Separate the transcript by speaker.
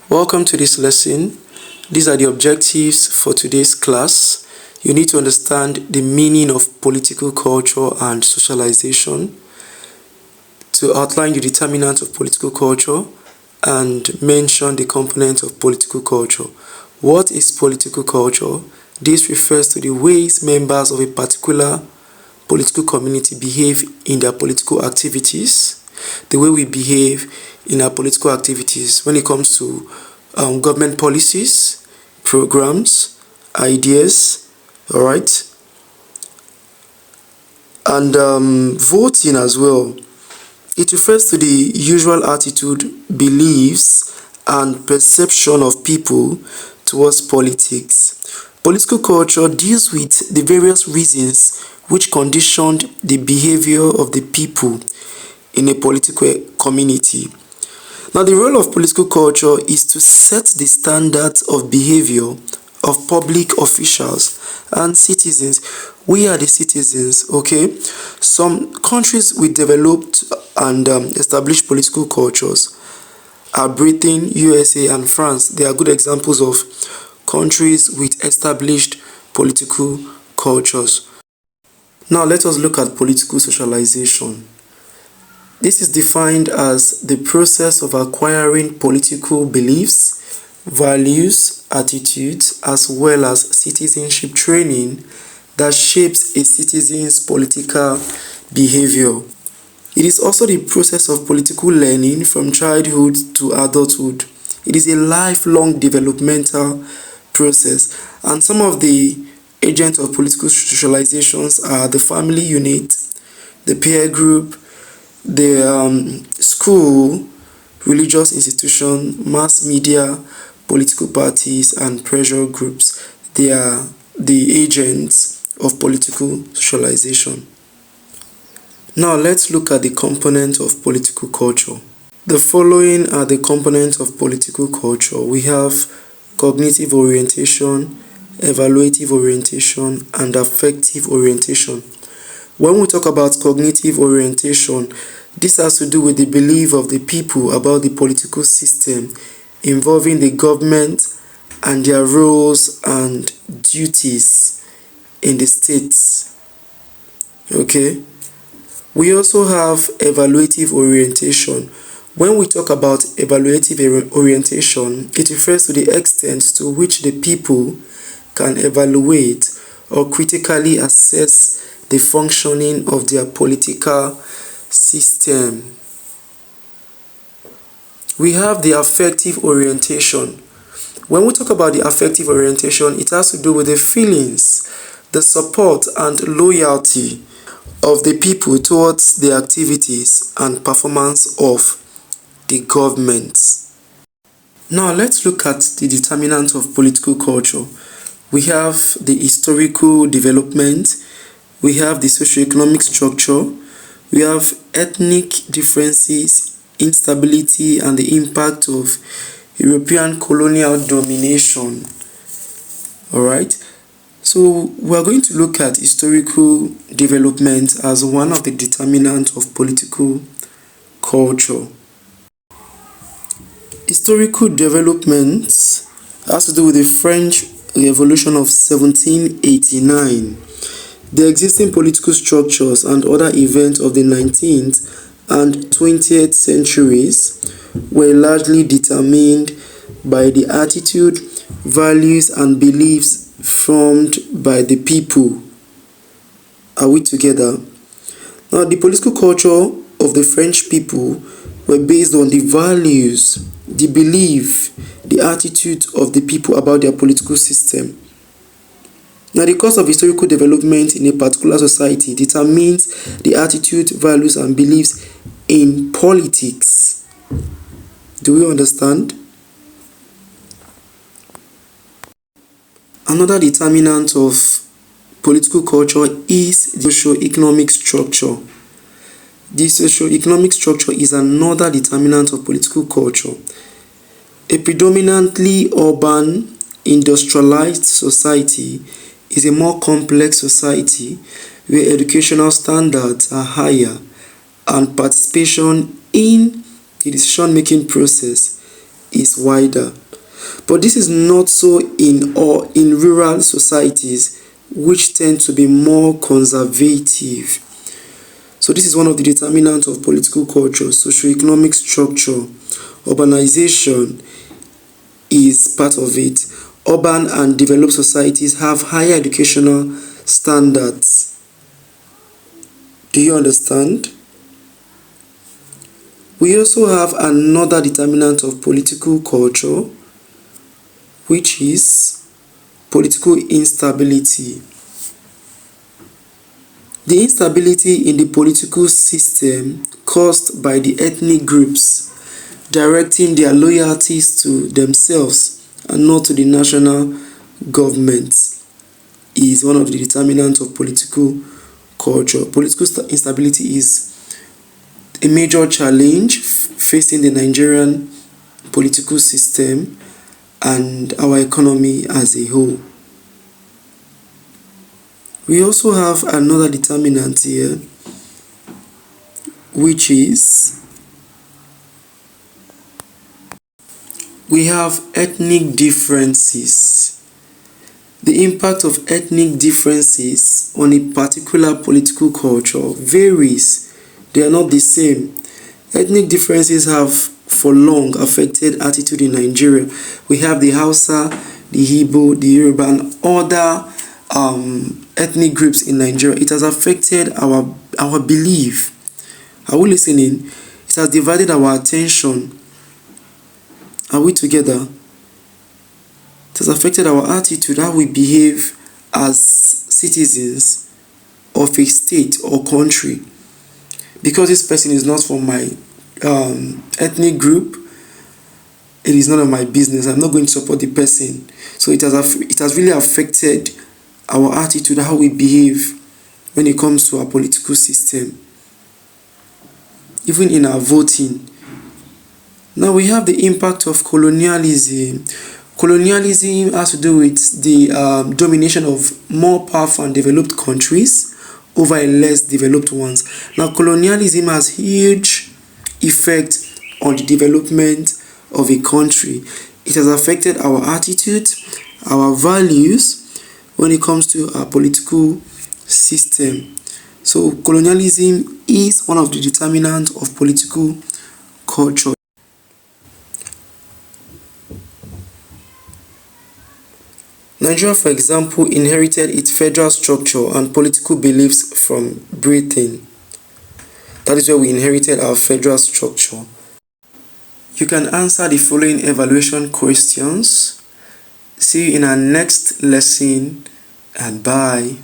Speaker 1: Welcome to this lesson. These are the objectives for today's class. You need to understand the meaning of political culture and socialization, to outline the determinants of political culture, and mention the components of political culture. What is political culture? This refers to the ways members of a particular political community behave in their political activities, the way we behave in our political activities when it comes to government policies, programs, ideas, all right, and voting as well. It refers to the usual attitude, beliefs, and perception of people towards politics. Political culture deals with the various reasons which conditioned the behavior of the people in a political community. Now, the role of political culture is to set the standards of behavior of public officials and citizens. We are the citizens, okay? Some countries with developed and established political cultures are Britain, USA, and France. They are good examples of countries with established political cultures. Now, let us look at political socialization. This is defined as the process of acquiring political beliefs, values, attitudes, as well as citizenship training that shapes a citizen's political behavior. It is also the process of political learning from childhood to adulthood. It is a lifelong developmental process, and some of the agents of political socializations are the family unit, the peer group, the school, religious institution, mass media, political parties, and pressure groups. They are the agents of political socialization. Now let's look at the components of political culture. The following are the components of political culture. We have cognitive orientation, evaluative orientation, and affective orientation. When we talk about cognitive orientation, this has to do with the belief of the people about the political system involving the government and their roles and duties in the states. Okay? We also have evaluative orientation. When we talk about evaluative orientation, it refers to the extent to which the people can evaluate or critically assess the functioning of their political system. We have the affective orientation. When we talk about the affective orientation, it has to do with the feelings, the support, and loyalty of the people towards the activities and performance of the government. Now let's look at the determinants of political culture. We have the historical development, we have the socioeconomic structure, we have ethnic differences, instability, and the impact of European colonial domination. Alright, so we are going to look at historical development as one of the determinants of political culture. Historical development has to do with the French Revolution of 1789. The existing political structures and other events of the 19th and 20th centuries were largely determined by the attitude, values, and beliefs formed by the people. Are we together? Now, the political culture of the French people were based on the values, the belief, the attitude of the people about their political system. Now, the course of historical development in a particular society determines the attitude, values, and beliefs in politics. Do we understand? Another determinant of political culture is the socio-economic structure. The socio-economic structure is another determinant of political culture. A predominantly urban, industrialized society is a more complex society where educational standards are higher and participation in the decision-making process is wider. But this is not so in rural societies, which tend to be more conservative. So this is one of the determinants of political culture, socioeconomic structure. Urbanization is part of it. Urban and developed societies have higher educational standards. Do you understand? We also have another determinant of political culture, which is political instability. The instability in the political system caused by the ethnic groups directing their loyalties to themselves and not to the national government is one of the determinants of political culture. Political instability is a major challenge facing the Nigerian political system and our economy as a whole. We also have another determinant here, which is we have ethnic differences. The impact of ethnic differences on a particular political culture varies. They are not the same. Ethnic differences have for long affected attitude in Nigeria. We have the Hausa, the Igbo, the Yoruba, and other ethnic groups in Nigeria. It has affected our belief. Are we listening? It has divided our attention. Are we together? It has affected our attitude, how we behave as citizens of a state or country. Because this person is not from my ethnic group, it is none of my business. I'm not going to support the person. So it has really affected our attitude, how we behave when it comes to our political system, even in our voting. Now we have the impact of colonialism. Colonialism has to do with the domination of more powerful and developed countries over less developed ones. Now colonialism has huge effect on the development of a country. It has affected our attitude, our values when it comes to our political system. So colonialism is one of the determinants of political culture. Nigeria, for example, inherited its federal structure and political beliefs from Britain. That is where we inherited our federal structure. You can answer the following evaluation questions. See you in our next lesson, and bye.